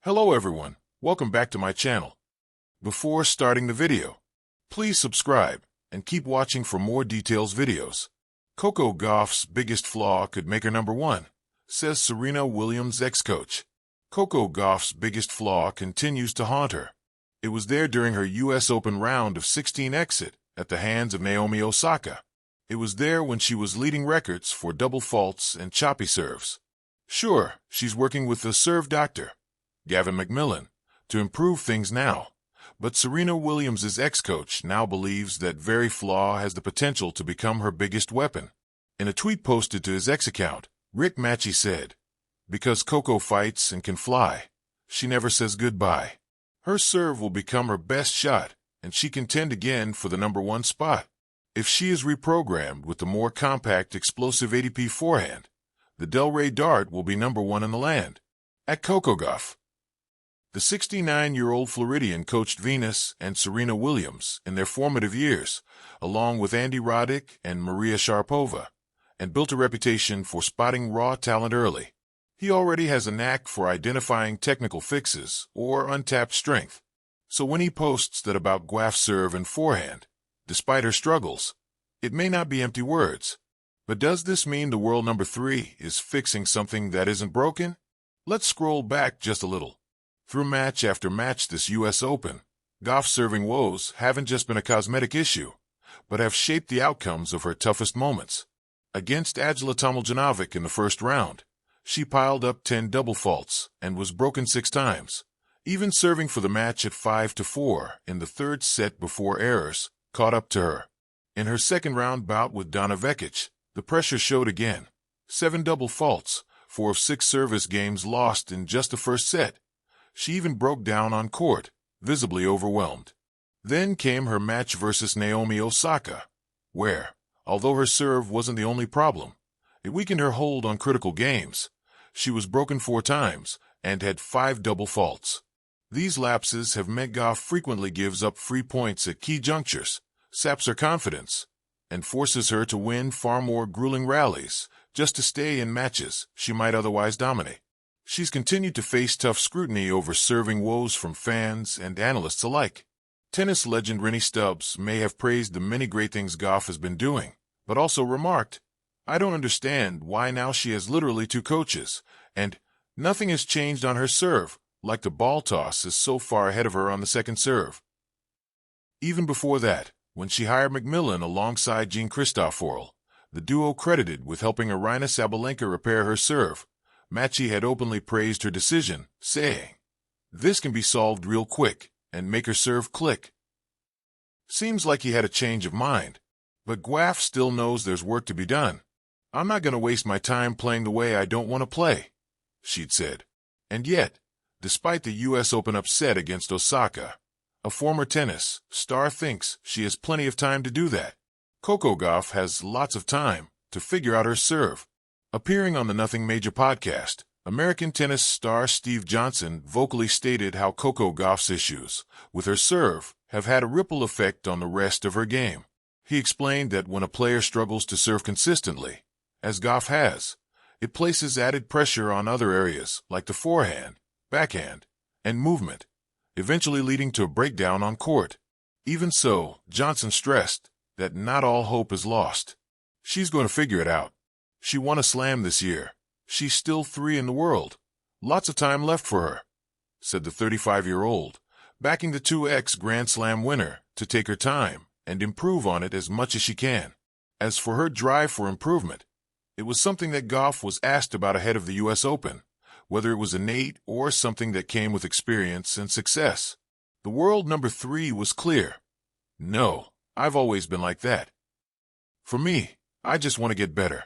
Hello everyone, welcome back to my channel. Before starting the video, please subscribe and keep watching for more details videos. Coco Gauff's biggest flaw could make her number one, says Serena Williams' ex-coach. Coco Gauff's biggest flaw continues to haunt her. It was there during her US Open round of 16 exit at the hands of Naomi Osaka. It was there when she was leading records for double faults and choppy serves. Sure, she's working with the serve doctor, Gavin McMillan, to improve things now, but Serena Williams' ex-coach now believes that very flaw has the potential to become her biggest weapon. In a tweet posted to his ex-account, Rick Matchy said, "Because Coco fights and can fly, she never says goodbye. Her serve will become her best shot, and she can contend again for the number one spot. If she is reprogrammed with the more compact, explosive ADP forehand, the Delray dart will be number one in the land." At Coco Gauff, the 69-year-old Floridian coached Venus and Serena Williams in their formative years, along with Andy Roddick and Maria Sharapova, and built a reputation for spotting raw talent early. He already has a knack for identifying technical fixes or untapped strength. So when he posts that about Gauff's serve and forehand, despite her struggles, it may not be empty words. But does this mean the world number 3 is fixing something that isn't broken? Let's scroll back just a little. Through match after match this US Open, Gauff's serving woes haven't just been a cosmetic issue, but have shaped the outcomes of her toughest moments. Against Ajla Tomljanovic in the first round, she piled up 10 double faults and was broken 6 times, even serving for the match at 5-4 in the third set before errors caught up to her. In her second-round bout with Donna Vekic, the pressure showed again. 7 double faults, 4 of 6 service games lost in just the first set. She even broke down on court, visibly overwhelmed. Then came her match versus Naomi Osaka, where, although her serve wasn't the only problem, it weakened her hold on critical games. She was broken 4 times and had 5 double faults. These lapses have meant Gauff frequently gives up free points at key junctures, saps her confidence, and forces her to win far more grueling rallies just to stay in matches she might otherwise dominate. She's continued to face tough scrutiny over serving woes from fans and analysts alike. Tennis legend Rennie Stubbs may have praised the many great things Gauff has been doing, but also remarked, "I don't understand why now she has literally 2 coaches, and nothing has changed on her serve, like the ball toss is so far ahead of her on the second serve." Even before that, when she hired McMillan alongside Jean Christophe, the duo credited with helping Aryna Sabalenka repair her serve, Matchy had openly praised her decision, saying, "This can be solved real quick and make her serve click." Seems like he had a change of mind, but Gauff still knows there's work to be done. "I'm not going to waste my time playing the way I don't want to play," she'd said. And yet, despite the US Open upset against Osaka, a former tennis star thinks she has plenty of time to do that. Coco Gauff has lots of time to figure out her serve. Appearing on the Nothing Major podcast, American tennis star Steve Johnson vocally stated how Coco Gauff's issues with her serve have had a ripple effect on the rest of her game. He explained that when a player struggles to serve consistently, as Gauff has, it places added pressure on other areas like the forehand, backhand, and movement, eventually leading to a breakdown on court. Even so, Johnson stressed that not all hope is lost. She's going to figure it out. She won a slam this year. She's still 3 in the world. Lots of time left for her, said the 35-year-old, backing the 2x Grand Slam winner to take her time and improve on it as much as she can. As for her drive for improvement, it was something that Gauff was asked about ahead of the US Open, whether it was innate or something that came with experience and success. The world number 3 was clear. "No, I've always been like that. For me, I just want to get better.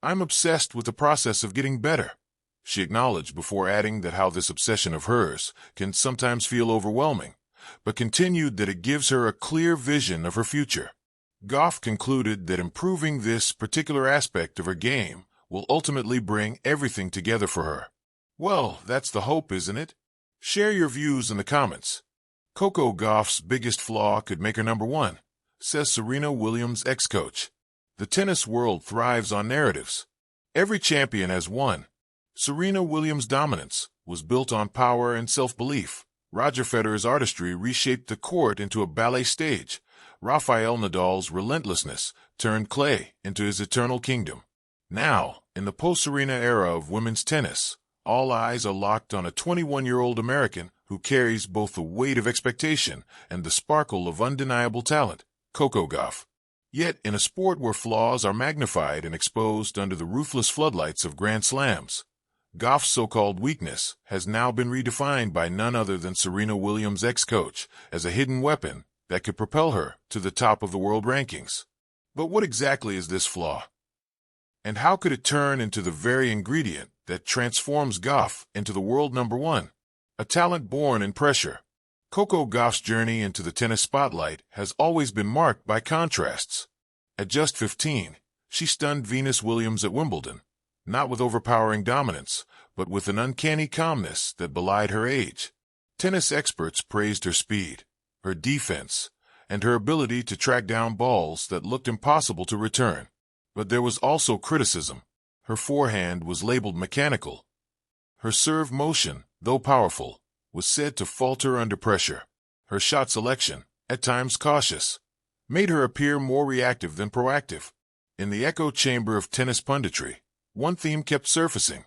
I'm obsessed with the process of getting better," she acknowledged before adding that how this obsession of hers can sometimes feel overwhelming, but continued that it gives her a clear vision of her future. Gauff concluded that improving this particular aspect of her game will ultimately bring everything together for her. Well, that's the hope, isn't it? Share your views in the comments. Coco Gauff's biggest flaw could make her number one, says Serena Williams' ex-coach. The tennis world thrives on narratives. Every champion has one. Serena Williams' dominance was built on power and self-belief. Roger Federer's artistry reshaped the court into a ballet stage. Rafael Nadal's relentlessness turned clay into his eternal kingdom. Now, in the post-Serena era of women's tennis, all eyes are locked on a 21-year-old American who carries both the weight of expectation and the sparkle of undeniable talent, Coco Gauff. Yet, in a sport where flaws are magnified and exposed under the ruthless floodlights of Grand Slams, Gauff's so-called weakness has now been redefined by none other than Serena Williams' ex-coach as a hidden weapon that could propel her to the top of the world rankings. But what exactly is this flaw? And how could it turn into the very ingredient that transforms Gauff into the world number one? A talent born in pressure. Coco Gauff's journey into the tennis spotlight has always been marked by contrasts. At just 15, she stunned Venus Williams at Wimbledon, not with overpowering dominance, but with an uncanny calmness that belied her age. Tennis experts praised her speed, her defense, and her ability to track down balls that looked impossible to return. But there was also criticism. Her forehand was labeled mechanical. Her serve motion, though powerful, was said to falter under pressure. Her shot selection, at times cautious, made her appear more reactive than proactive. In the echo chamber of tennis punditry, one theme kept surfacing.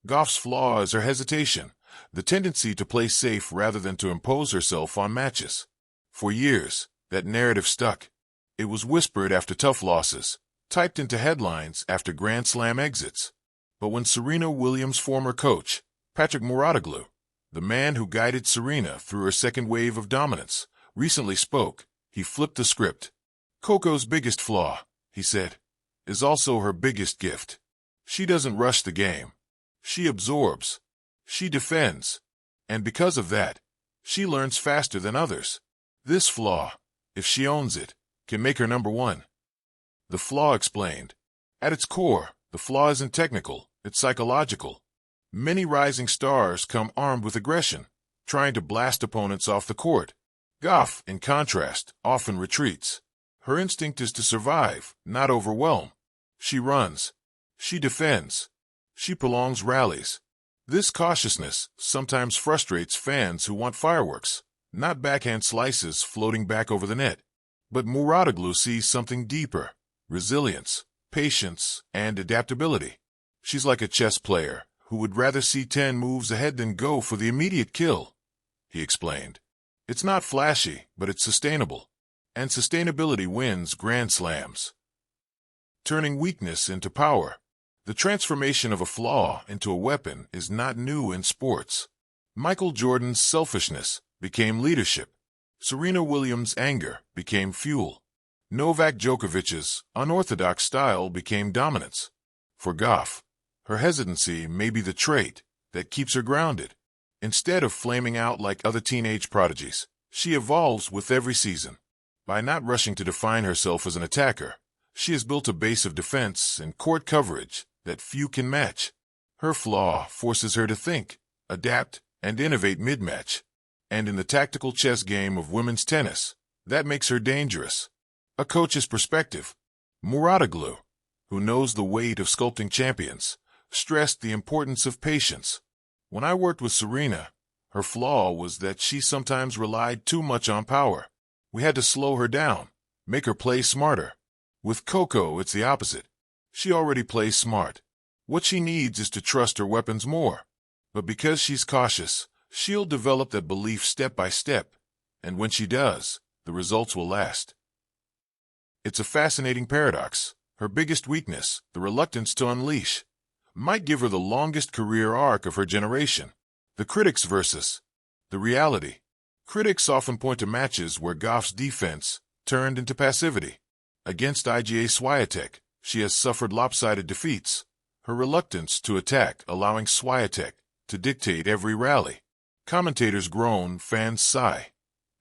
Gauff's flaw is her hesitation, the tendency to play safe rather than to impose herself on matches. For years, that narrative stuck. It was whispered after tough losses, typed into headlines after Grand Slam exits. But when Serena Williams' former coach, Mouratoglou, the man who guided Serena through her second wave of dominance, recently spoke, he flipped the script. Coco's biggest flaw, he said, is also her biggest gift. She doesn't rush the game. She absorbs. She defends. And because of that, she learns faster than others. This flaw, if she owns it, can make her number one. The Flaw explained. At its core, the flaw isn't technical, it's psychological. Many rising stars come armed with aggression, trying to blast opponents off the court. Gauff, in contrast, often retreats. Her instinct is to survive, not overwhelm. She runs. She defends. She prolongs rallies. This cautiousness sometimes frustrates fans who want fireworks, not backhand slices floating back over the net. But Mouratoglou sees something deeper: resilience, patience, and adaptability. She's like a chess player who would rather see 10 moves ahead than go for the immediate kill, he explained. It's not flashy, but it's sustainable. And sustainability wins Grand Slams. Turning weakness into power. The transformation of a flaw into a weapon is not new in sports. Michael Jordan's selfishness became leadership. Serena Williams' anger became fuel. Novak Djokovic's unorthodox style became dominance. For Gauff, her hesitancy may be the trait that keeps her grounded. Instead of flaming out like other teenage prodigies, she evolves with every season. By not rushing to define herself as an attacker, she has built a base of defense and court coverage that few can match. Her flaw forces her to think, adapt, and innovate mid-match. And in the tactical chess game of women's tennis, that makes her dangerous. A coach's perspective. Mouratoglou, who knows the weight of sculpting champions, stressed the importance of patience. When I worked with Serena, her flaw was that she sometimes relied too much on power. We had to slow her down, make her play smarter. With Coco, it's the opposite. She already plays smart. What she needs is to trust her weapons more. But because she's cautious, she'll develop that belief step by step. And when she does, the results will last. It's a fascinating paradox. Her biggest weakness, the reluctance to unleash, might give her the longest career arc of her generation. The critics versus the reality. Critics often point to matches where Gauff's defense turned into passivity. Against Iga Swiatek, she has suffered lopsided defeats. Her reluctance to attack allowing Swiatek to dictate every rally. Commentators groan, fans sigh.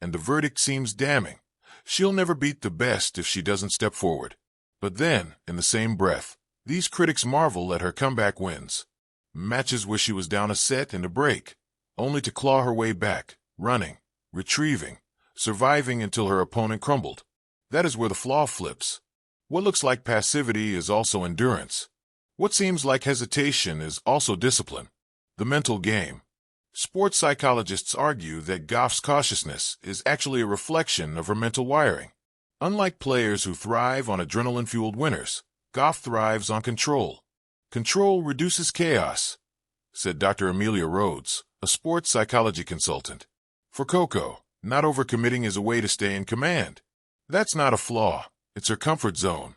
And the verdict seems damning. She'll never beat the best if she doesn't step forward. But then, in the same breath, these critics marvel at her comeback wins. Matches where she was down a set and a break, only to claw her way back, running, retrieving, surviving until her opponent crumbled. That is where the flaw flips. What looks like passivity is also endurance. What seems like hesitation is also discipline. The mental game. Sports psychologists argue that Gauff's cautiousness is actually a reflection of her mental wiring. Unlike players who thrive on adrenaline-fueled winners, Gauff thrives on control. Control reduces chaos, said Dr. Amelia Rhodes, a sports psychology consultant. For Coco, not overcommitting is a way to stay in command. That's not a flaw, it's her comfort zone.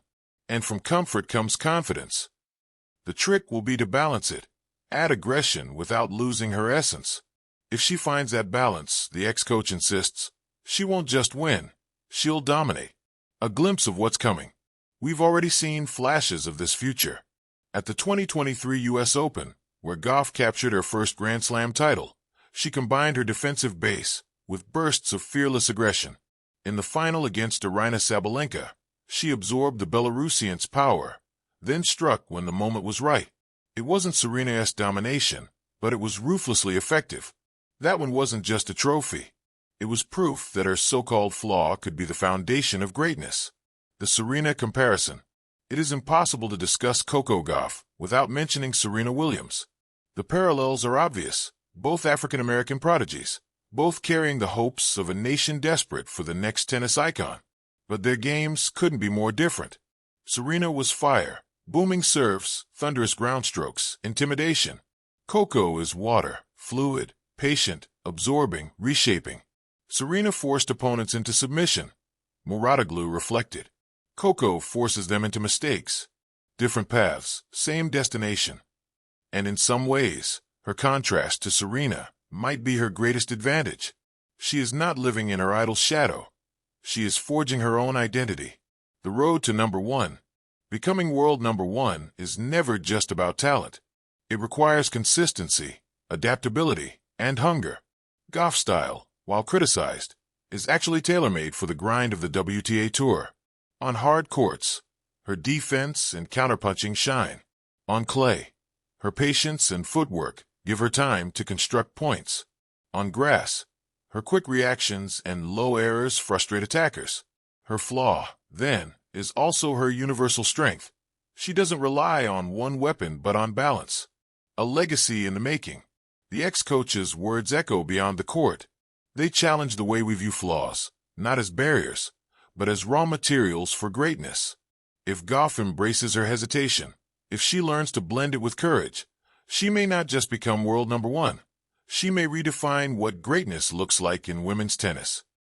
And from comfort comes confidence. The trick will be to balance it. Add aggression without losing her essence. If she finds that balance, the ex-coach insists, she won't just win, she'll dominate. A glimpse of what's coming. We've already seen flashes of this future. At the 2023 U.S. Open, where Gauff captured her first Grand Slam title, she combined her defensive base with bursts of fearless aggression. In the final against Aryna Sabalenka, she absorbed the Belarusian's power, then struck when the moment was right. It wasn't Serena's domination, but it was ruthlessly effective. That one wasn't just a trophy. It was proof that her so-called flaw could be the foundation of greatness. The Serena comparison. It is impossible to discuss Coco Gauff without mentioning Serena Williams. The parallels are obvious, both African-American prodigies, both carrying the hopes of a nation desperate for the next tennis icon. But their games couldn't be more different. Serena was fire, booming serves, thunderous ground strokes, intimidation. Coco is water, fluid, patient, absorbing, reshaping. Serena forced opponents into submission. Mouratoglou reflected. Coco forces them into mistakes. Different paths, same destination. And in some ways, her contrast to Serena might be her greatest advantage. She is not living in her idol's shadow. She is forging her own identity. The road to number one. Becoming world number one is never just about talent. It requires consistency, adaptability, and hunger. Gauff's style, while criticized, is actually tailor-made for the grind of the WTA Tour. On hard courts, her defense and counterpunching shine. On clay, her patience and footwork give her time to construct points. On grass, her quick reactions and low errors frustrate attackers. Her flaw, then, is also her universal strength. She doesn't rely on one weapon but on balance. A legacy in the making. The ex-coach's words echo beyond the court. They challenge the way we view flaws, not as barriers, but as raw materials for greatness. If Gauff embraces her hesitation, if she learns to blend it with courage, she may not just become world number one. She may redefine what greatness looks like in women's tennis.